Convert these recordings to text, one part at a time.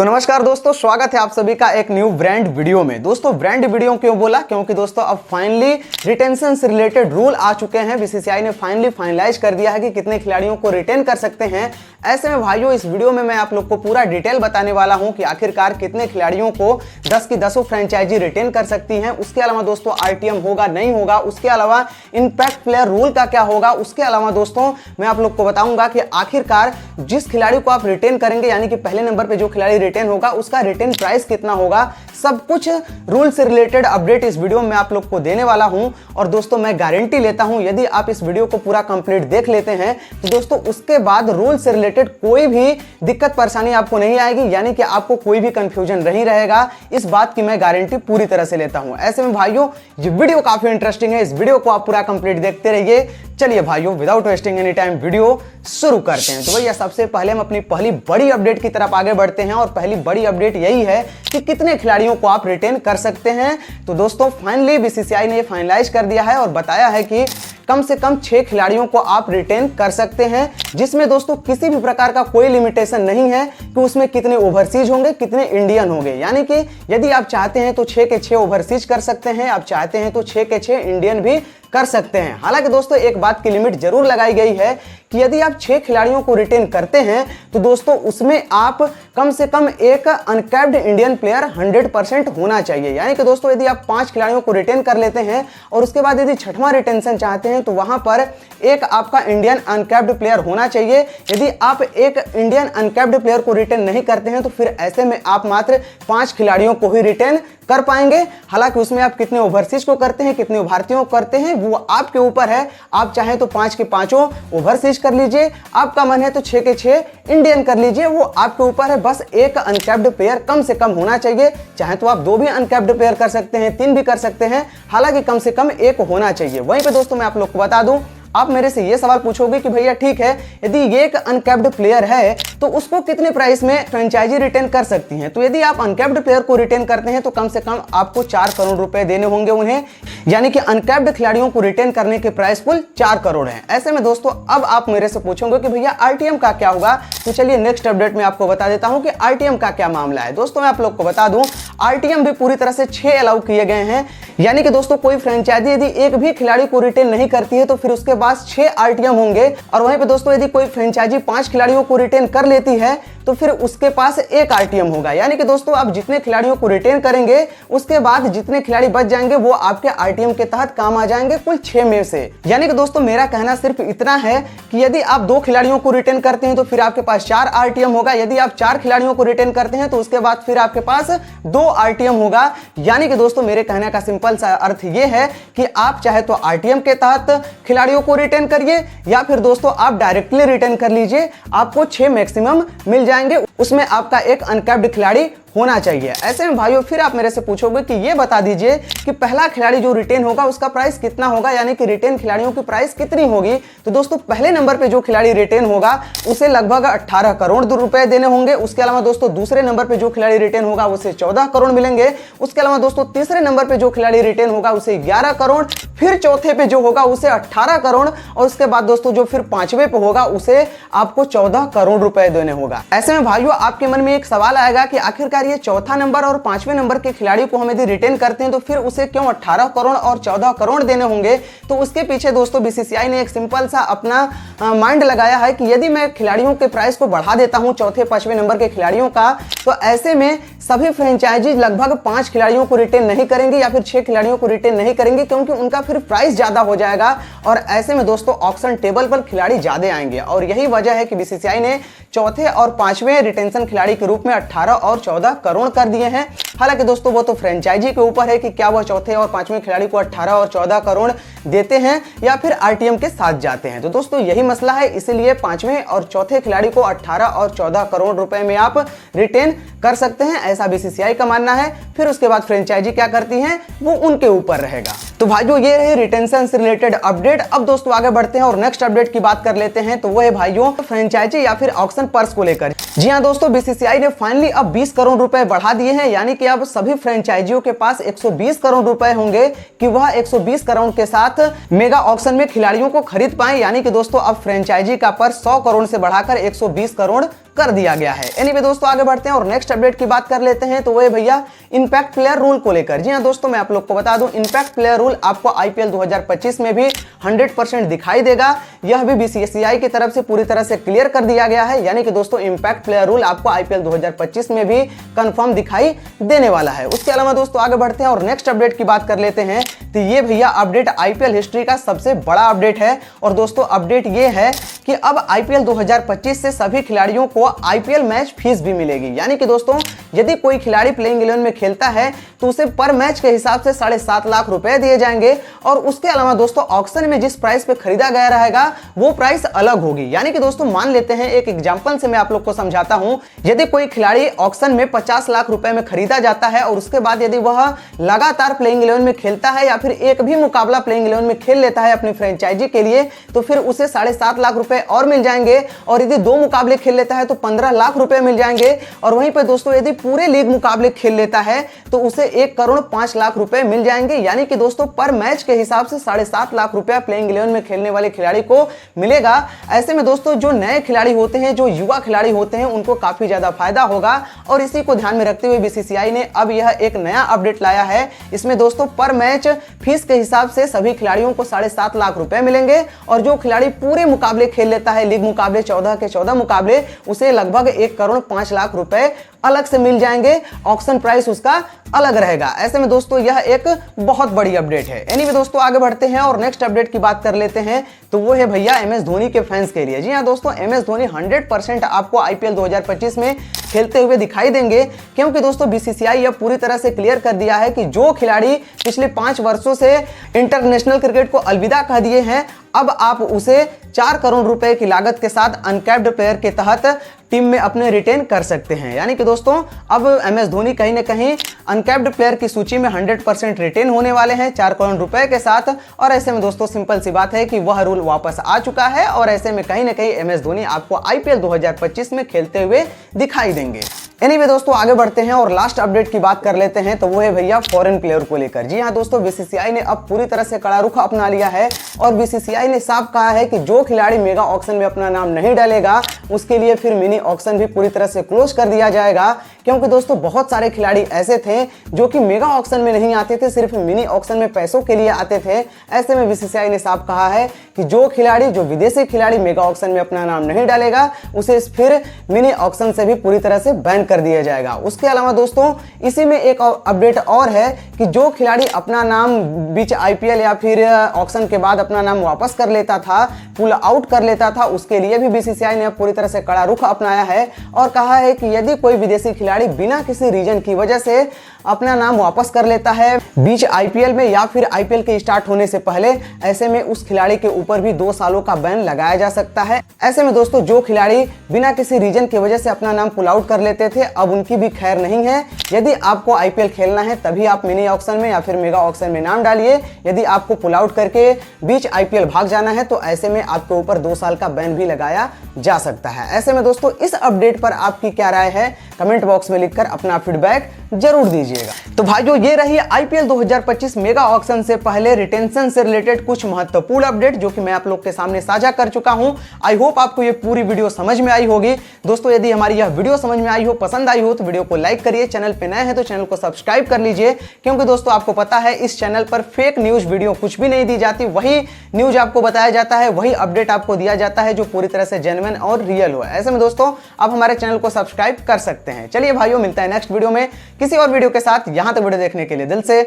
तो नमस्कार दोस्तों, स्वागत है आप सभी का एक न्यू ब्रांड वीडियो में। दोस्तों ब्रांड वीडियो क्यों बोला, क्योंकि दोस्तों अब फाइनली रिटेंशन से रिलेटेड रूल आ चुके हैं। बीसीसीआई ने फाइनली फाइनलाइज कर दिया है कि कितने खिलाड़ियों को रिटेन कर सकते हैं। ऐसे में भाइयों इस वीडियो में मैं आप लोग को पूरा डिटेल बताने वाला हूं कि आखिरकार कितने खिलाड़ियों को 10 की 10 फ्रेंचाइजी रिटेन कर सकती हैं। उसके अलावा दोस्तों आरटीएम होगा नहीं होगा, उसके अलावा इंपैक्ट प्लेयर रूल का क्या होगा, उसके अलावा दोस्तों मैं आप लोग को बताऊंगा कि आखिरकार जिस खिलाड़ी को आप रिटेन करेंगे, यानी कि पहले नंबर पे जो खिलाड़ी रिटेन होगा उसका रिटेन प्राइस कितना होगा, सब कुछ रूल से रिलेटेड अपडेट इस वीडियो में आप लोग को देने वाला हूं। और दोस्तों मैं गारंटी लेता हूं यदि आप इस वीडियो को पूरा कंप्लीट देख लेते हैं तो दोस्तों उसके बाद रूल से रिलेटेड कोई भी दिक्कत परेशानी आपको नहीं आएगी, यानी कि आपको कोई भी कंफ्यूजन नहीं रहेगा। इस बात की मैं गारंटी पूरी तरह से लेता हूं। ऐसे में भाइयों ये वीडियो काफी इंटरेस्टिंग है, इस वीडियो को आप पूरा कंप्लीट देखते रहिए। चलिए भाइयों without wasting any time video शुरू करते हैं। तो भैया सबसे पहले हम अपनी पहली बड़ी अपडेट की तरफ आगे बढ़ते हैं और पहली बड़ी अपडेट यही है कि कितने खिलाड़ियों को आप रिटेन कर सकते हैं। तो दोस्तों फाइनली बीसीसीआई ने फाइनलाइज कर दिया है और बताया है कि कम से कम 6 खिलाड़ियों को आप रिटेन कर सकते हैं, जिसमें दोस्तों किसी भी प्रकार का कोई लिमिटेशन नहीं है कि उसमें कितने ओवरसीज होंगे, कितने इंडियन होंगे। यानी कि यदि आप चाहते हैं तो 6 के 6 ओवरसीज कर सकते हैं, आप चाहते हैं तो 6 के 6 इंडियन भी कर सकते हैं। हालांकि दोस्तों एक बात की लिमिट जरूर लगाई गई है कि यदि आप 6 खिलाड़ियों को रिटेन करते हैं तो दोस्तों उसमें आप कम से कम एक अनकैप्ड इंडियन प्लेयर 100% होना चाहिए। यानी कि दोस्तों यदि आप 5 खिलाड़ियों को रिटेन कर लेते हैं और उसके बाद यदि 6वां रिटेंशन चाहते हैं तो वहां पर एक आपका इंडियन अनकैप्ड प्लेयर होना चाहिए। यदि आप एक इंडियन अनकैप्ड प्लेयर को रिटेन नहीं करते हैं तो फिर ऐसे में आप मात्र 5 खिलाड़ियों को ही रिटेन कर पाएंगे। हालांकि उसमें आप कितने ओवरसीज को करते हैं, कितने भारतीयों को करते हैं, वो आपके ऊपर है। आप चाहें तो 5 के 5 ओवरसीज कर लीजिए, आपका मन है तो 6 के 6 इंडियन कर लीजिए, वो आपके ऊपर है। बस एक अनकैप्ड प्लेयर कम से कम होना चाहिए। चाहे तो आप 2 भी अनकैप्ड प्लेयर कर सकते हैं, 3 भी कर सकते हैं, हालांकि कम से कम एक होना चाहिए। वहीं पे दोस्तों मैं आप लोग को बता दूं, आप मेरे से ये सवाल पूछोगे कि भैया ठीक है यदि ये एक अनकैप्ड प्लेयर है तो उसको कितने प्राइस में फ्रेंचाइजी रिटेन कर सकती हैं। तो यदि आप अनकैप्ड प्लेयर को रिटेन करते हैं तो कम से कम आपको 4 करोड़ रुपए देने होंगे उन्हें, यानी कि अनकैप्ड खिलाड़ियों को रिटेन करने के प्राइस कुल 4 करोड़ है। ऐसे में दोस्तों अब आप मेरे से पूछोगे कि भैया आरटीएम का क्या होगा, तो चलिए नेक्स्ट अपडेट में आपको बता देता हूं कि आरटीएम का क्या मामला है। दोस्तों मैं आप लोग को बता दूं आरटीएम भी पूरी तरह से 6 अलाउ किए गए हैं। यानी कि दोस्तों कोई फ्रेंचाइजी यदि एक भी खिलाड़ी को रिटेन नहीं करती है तो फिर उसके बाद 6 आरटीएम होंगे। और वहीं पे दोस्तों यदि कोई फ्रेंचाइजी 5 खिलाड़ियों को रिटेन कर लेती है तो फिर उसके पास 1 आरटीएम होगा। यानी कि दोस्तों आप जितने खिलाड़ियों को रिटेन करेंगे उसके बाद जितने खिलाड़ी बच जाएंगे वो आपके आरटीएम के तहत काम आ जाएंगे, कुल 6 में से। यानी कि दोस्तों मेरा कहना सिर्फ इतना है कि यदि आप 2 खिलाड़ियों को रिटेन करते हैं तो फिर आपके पास 4 आरटीएम होगा। यदि आप 4 खिलाड़ियों को रिटेन करते हैं तो उसके बाद फिर आपके पास 2 आरटीएम होगा। यानी कि दोस्तों मेरे कहने का सिंपल सा अर्थ ये है कि आप चाहे तो आरटीएम के तहत खिलाड़ियों को रिटेन करिए या फिर दोस्तों आप डायरेक्टली रिटेन कर लीजिए, आपको 6 मैक्सिमम मिल जाएंगे। उसमें आपका एक अनकैप्ड खिलाड़ी होना चाहिए। ऐसे में भाइयों फिर आप मेरे से पूछोगे कि ये बता दीजिए कि पहला खिलाड़ी जो रिटेन होगा उसका प्राइस कितना होगा, यानी कि रिटेन खिलाड़ियों की प्राइस कितनी होगी। तो दोस्तों पहले नंबर पे जो खिलाड़ी रिटेन होगा उसे लगभग 18 करोड़ रुपए देने होंगे। उसके अलावा दोस्तों दूसरे नंबर पे जो खिलाड़ी रिटेन होगा उसे 14 करोड़ मिलेंगे। उसके अलावा दोस्तों तीसरे नंबर पे जो खिलाड़ी रिटेन होगा उसे 11 करोड़, फिर चौथे पे जो होगा उसे 18 करोड़ और उसके बाद दोस्तों जो फिर 5वें पे होगा उसे आपको 14 करोड़ रुपए देने होगा। ऐसे में भाइयों आपके मन में एक सवाल आएगा कि आखिरकार ये चौथा नंबर और 5वें नंबर के खिलाड़ी को हम यदि रिटेन करते हैं तो फिर उसे क्यों 18 करोड़ और 14 करोड़ देने होंगे। तो उसके पीछे दोस्तों बीसीसीआई ने एक सिंपल सा अपना माइंड लगाया है कि यदि मैं खिलाड़ियों के प्राइस को बढ़ा देता हूं चौथे 5वें नंबर के खिलाड़ियों का, तो ऐसे में सभी फ्रेंचाइजी लगभग 5 खिलाड़ियों को रिटेन नहीं करेंगे या फिर 6 खिलाड़ियों को रिटेन नहीं करेंगे, क्योंकि उनका फिर प्राइस ज्यादा हो जाएगा और ऐसे में दोस्तों ऑक्शन टेबल पर खिलाड़ी ज्यादा आएंगे। और यही वजह है कि बीसीसीआई ने चौथे और 5वें रिटेंशन खिलाड़ी के रूप में 18 और 14 करोड़ कर दिए हैं। हालांकि दोस्तों वो तो फ्रेंचाइजी के ऊपर है कि क्या वह चौथे और 5वें खिलाड़ी को 18 और 14 करोड़ देते हैं या फिर आरटीएम के साथ जाते हैं। तो दोस्तों यही मसला है, इसीलिए 5वें और चौथे खिलाड़ी को 18 और 14 करोड़ रुपए में आप रिटेन कर सकते हैं, ऐसा बीसीसीआई का मानना है। फिर उसके बाद फ्रेंचाइजी क्या करती है वो उनके ऊपर रहेगा। तो भाइयों ये रही रिटेंशन से रिलेटेड अपडेट। अब दोस्तों आगे बढ़ते हैं और नेक्स्ट अपडेट की बात कर लेते हैं। तो वो है भाइयों फ्रेंचाइजी या फिर ऑक्शन पर्स को लेकर। जी हाँ दोस्तों, बीसीसीआई ने फाइनली अब 20 करोड़ रुपए बढ़ा दिए हैं, यानी कि अब सभी फ्रेंचाइजियों के पास 120 करोड़ रुपए होंगे कि वह 120 करोड़ के साथ मेगा ऑक्शन में खिलाड़ियों को खरीद पाए। यानी कि दोस्तों अब फ्रेंचाइजी का पर्स 100 करोड़ से बढ़ाकर 120 करोड़ कर दिया गया है। एनीवे दोस्तों आगे बढ़ते हैं और नेक्स्ट अपडेट की बात कर लेते हैं। तो वो भैया इंपैक्ट प्लेयर रूल को लेकर। जी हाँ दोस्तों, मैं आप लोग को बता दूं, इंपैक्ट प्लेयर रूल आपको आईपीएल 2025 में भी 100% दिखाई देगा। यह भी बीसीसीआई की तरफ से पूरी तरह से क्लियर कर दिया गया है। यानी कि दोस्तों इंपैक्ट प्लेयर रूल आपको आईपीएल 2025 में भी कंफर्म दिखाई देने वाला है। उसके अलावा दोस्तों आगे बढ़ते हैं और नेक्स्ट अपडेट की बात कर लेते हैं। तो ये भैया अपडेट आईपीएल हिस्ट्री का सबसे बड़ा अपडेट है। और दोस्तों अपडेट ये है कि अब आईपीएल 2025 से सभी खिलाड़ियों को आईपीएल मैच फीस भी मिलेगी। यानी कि दोस्तों यदि कोई खिलाड़ी प्लेइंग 11 में खेलता है तो उसे पर मैच के हिसाब से 7.5 लाख रुपए दिए जाएंगे। और उसके अलावा दोस्तों ऑक्शन में जिस प्राइस पे खरीदा गया रहेगा वो प्राइस अलग होगी। यानी कि दोस्तों मान लेते हैं, एक एग्जांपल से मैं आप लोग को समझाता हूं, यदि कोई खिलाड़ी ऑक्शन में 50 लाख रुपए में खरीदा जाता है और उसके बाद यदि वह लगातार प्लेइंग 11 में खेलता है या फिर एक भी मुकाबला प्लेइंग 11 में खेल लेता है अपनी फ्रेंचाइजी के लिए, तो फिर उसे 7.5 लाख रुपए और मिल जाएंगे। और यदि 2 मुकाबले खेल लेता है तो 15 लाख रुपए मिल जाएंगे। और वहीं पर दोस्तों यदि पूरे लीग मुकाबले खेल लेता है तो उसे 1 करोड़ 5 लाख रुपए मिल जाएंगे। यानी कि दोस्तों पर मैच के हिसाब से 7.5 लाख रुपया प्लेइंग 11 में खेलने वाले खिलाड़ी को मिलेगा। ऐसे में दोस्तों जो नए खिलाड़ी होते हैं, जो युवा खिलाड़ी होते हैं, उनको काफी ज्यादा फायदा होगा। और इसी को ध्यान में रखते हुए बीसीसीआई ने अब यह एक नया अपडेट लाया है। इसमें दोस्तों पर मैच फीस के हिसाब से सभी खिलाड़ियों को 7.5 लाख रुपए मिलेंगे। और जो खिलाड़ी पूरे मुकाबले खेल लेता है, लीग मुकाबले 14 के 14 मुकाबले, उसे लगभग 1 करोड़ 5 लाख रुपए अलग से मिल जाएंगे। ऑक्शन प्राइस उसका अलग रहेगा। ऐसे में दोस्तों यह एक बहुत बड़ी अपडेट है। एनीवे दोस्तों आगे बढ़ते हैं और नेक्स्ट अपडेट की बात कर लेते हैं। तो वो है भैया एमएस धोनी के फैंस के लिए। जी हाँ दोस्तों, एमएस धोनी 100% आपको आईपीएल 2025 में खेलते हुए दिखाई देंगे, क्योंकि दोस्तों बीसीसीआई यह पूरी तरह से क्लियर कर दिया है कि जो खिलाड़ी पिछले 5 वर्षों से इंटरनेशनल क्रिकेट को अलविदा कह दिए हैं, अब आप उसे 4 करोड़ रुपए की लागत के साथ अनकैप्ड प्लेयर के तहत टीम में अपने रिटेन कर सकते हैं। यानी कि दोस्तों अब एमएस धोनी कहीं ना कहीं अनकैप्ड प्लेयर की सूची में 100% रिटेन होने वाले हैं 4 करोड़ रुपए के साथ। और ऐसे में दोस्तों सिंपल सी बात है कि वह रूल वापस आ चुका है। और ऐसे में कहीं ना कहीं एमएस धोनी आपको आईपीएल 2025 में खेलते हुए दिखाई देंगे। एनीवे दोस्तों आगे बढ़ते हैं और लास्ट अपडेट की बात कर लेते हैं। तो वो है भैया फॉरेन प्लेयर को लेकर। जी हाँ दोस्तों, बीसीसीआई ने अब पूरी तरह से कड़ा रुख अपना लिया है। और बीसीसीआई ने साफ कहा है कि जो खिलाड़ी मेगा ऑक्शन में अपना नाम नहीं डालेगा उसके लिए फिर मिनी ऑक्शन भी पूरी तरह से क्लोज कर दिया जाएगा। क्योंकि दोस्तों बहुत सारे खिलाड़ी ऐसे थे जो कि मेगा ऑक्शन में नहीं आते थे, सिर्फ मिनी ऑक्शन में पैसों के लिए आते थे। ऐसे में बीसीसीआई ने साफ कहा है कि जो खिलाड़ी, जो विदेशी खिलाड़ी मेगा ऑक्शन में अपना नाम नहीं डालेगा उसे फिर मिनी ऑक्शन से भी पूरी तरह से बैन कर दिया जाएगा। उसके अलावा दोस्तों इसी में एक अपडेट और है कि जो खिलाड़ी अपना नाम बीच आईपीएल या फिर ऑक्शन के बाद अपना नाम वापस कर लेता था, पुल आउट कर लेता था, उसके लिए भी बीसीसीआई ने पूरी तरह से कड़ा रुख अपनाया है। और कहा है कि यदि कोई विदेशी खिलाड़ी बिना किसी रीजन की वजह से अपना नाम वापस कर लेता है बीच आईपीएल में या फिर आईपीएल के स्टार्ट होने से पहले, ऐसे में उस खिलाड़ी के ऊपर भी 2 सालों का बैन लगाया जा सकता है। ऐसे में दोस्तों जो खिलाड़ी बिना किसी रीजन की वजह से अपना नाम पुल आउट कर लेते थे, अब उनकी भी खैर नहीं है। यदि आपको आईपीएल खेलना है तभी आप मिनी ऑक्शन में या फिर मेगा ऑक्शन में नाम डालिए। यदि आपको पुल आउट करके बीच आईपीएल भाग जाना है तो ऐसे में आपके ऊपर 2 साल का बैन भी लगाया जा सकता है। ऐसे में दोस्तों इस अपडेट पर आपकी क्या राय है, कमेंट बॉक्स में लिखकर अपना फीडबैक जरूर दीजिएगा। तो भाइयों ये रही आईपीएल 2025 मेगा ऑक्शन से पहले रिटेंशन से रिलेटेड कुछ महत्वपूर्ण अपडेट जो कि मैं आप लोग के सामने साझा कर चुका हूं। आई होप आपको ये पूरी वीडियो समझ में आई होगी। दोस्तों यदि हमारी यह वीडियो समझ में आई हो, पसंद आई हो, तो वीडियो को लाइक करिए। चैनल पे नए हैं तो चैनल को सब्सक्राइब कर लीजिए, क्योंकि दोस्तों आपको पता है इस चैनल पर फेक न्यूज वीडियो कुछ भी नहीं दी जाती। वही न्यूज आपको बताया जाता है, वही अपडेट आपको दिया जाता है जो पूरी तरह से जेन्युइन और रियल हो। ऐसे में दोस्तों आप हमारे चैनल को सब्सक्राइब कर सकते हैं। चलिए भाइयों, मिलता है नेक्स्ट वीडियो में किसी और वीडियो के साथ। यहां तक वीडियो देखने के लिए दिल से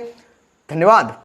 धन्यवाद।